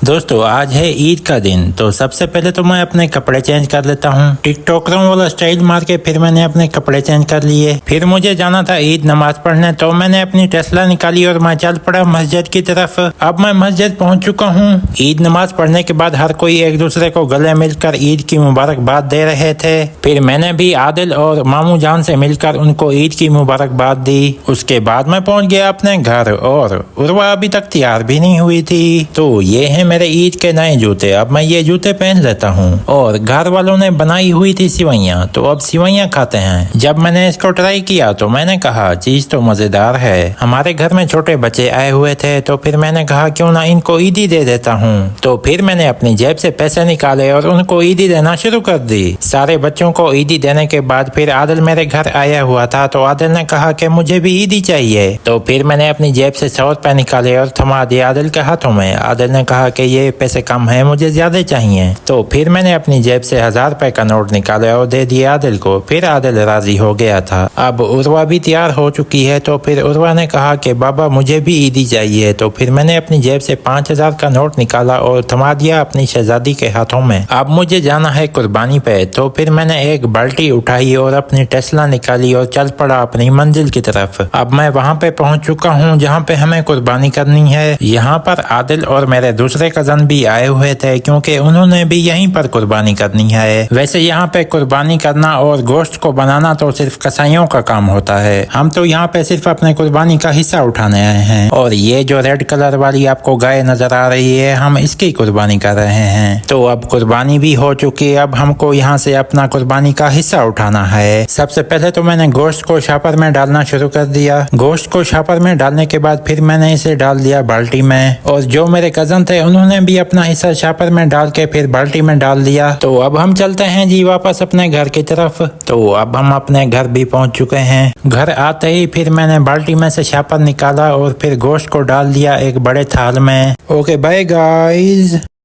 दोस्तों आज है ईद का दिन। तो सबसे पहले तो मैं अपने कपड़े चेंज कर लेता हूँ। टिकटॉकरों वाला स्टाइल मार के फिर मैंने अपने कपड़े चेंज कर लिए। फिर मुझे जाना था ईद नमाज पढ़ने, तो मैंने अपनी टेस्ला निकाली और मैं चल पड़ा मस्जिद की तरफ। अब मैं मस्जिद पहुँच चुका हूँ। ईद नमाज पढ़ने के बाद हर कोई एक दूसरे को गले मिलकर ईद की मुबारकबाद दे रहे थे। फिर मैंने भी आदिल और मामू जान से मिलकर उनको ईद की मुबारकबाद दी। उसके बाद मैं पहुँच गया अपने घर और उर्वा अभी तक तैयार भी नहीं हुई थी। तो ये है मेरे ईद के नए जूते। अब मैं ये जूते पहन लेता हूँ। और घर वालों ने बनाई हुई थी सिवैयाँ, तो अब सिवैयाँ खाते हैं। जब मैंने इसको ट्राई किया तो मैंने कहा चीज तो मजेदार है। हमारे घर में छोटे बच्चे आए हुए थे, तो फिर मैंने कहा क्यों ना इनको ईदी दे देता हूँ। तो फिर मैंने अपनी जेब से पैसे निकाले और उनको ईदी देना शुरू कर दी। सारे बच्चों को ईदी देने के बाद फिर आदिल मेरे घर आया हुआ था, तो आदिल ने कहा कि मुझे भी ईदी चाहिए। तो फिर मैंने अपनी जेब से 100 रुपए निकाले और थमा दिए आदिल के हाथों में। आदिल ने कहा कि ये पैसे कम है, मुझे ज्यादा चाहिए। तो फिर मैंने अपनी जेब से 1000 रुपए का नोट निकाला और दे दिया आदिल को। फिर आदिल राजी हो गया था। अब उर्वा भी तैयार हो चुकी है, तो फिर उर्वा ने कहा कि बाबा मुझे भी ईदी चाहिए। तो फिर मैंने अपनी जेब से 5000 का नोट निकाला और थमा दिया अपनी शहजादी के हाथों में। अब मुझे जाना है कुर्बानी पे। तो फिर मैंने एक बाल्टी उठाई और अपनी टेस्ला निकाली और चल पड़ा अपनी मंजिल की तरफ। अब मैं वहाँ पे पहुँच चुका हूँ जहाँ पे हमें कुर्बानी करनी है। यहाँ पर आदिल और मेरे दूसरे कजन भी आए हुए थे, क्योंकि उन्होंने भी यहीं पर कुर्बानी करनी है। वैसे यहाँ पे कुर्बानी करना और गोश्त को बनाना तो सिर्फ कसाईयों का काम होता है। हम तो यहाँ पे सिर्फ अपने कुर्बानी का हिस्सा उठाने आए हैं। और ये जो रेड कलर वाली आपको गाय नजर आ रही है, हम इसकी कुर्बानी कर रहे हैं। तो अब कुर्बानी भी हो चुकी है। अब हमको यहाँ से अपना कुर्बानी का हिस्सा उठाना है। सबसे पहले तो मैंने गोश्त को शापर में डालना शुरू कर दिया। गोश्त को शापर में डालने के बाद फिर मैंने इसे डाल दिया बाल्टी में। और जो मेरे कजन थे उन्होंने भी अपना हिस्सा शापर में डाल के फिर बाल्टी में डाल दिया। तो अब हम चलते हैं जी वापस अपने घर की तरफ। तो अब हम अपने घर भी पहुंच चुके हैं। घर आते ही फिर मैंने बाल्टी में से शापर निकाला और फिर गोश्त को डाल दिया एक बड़े थाल में। Okay bye guys.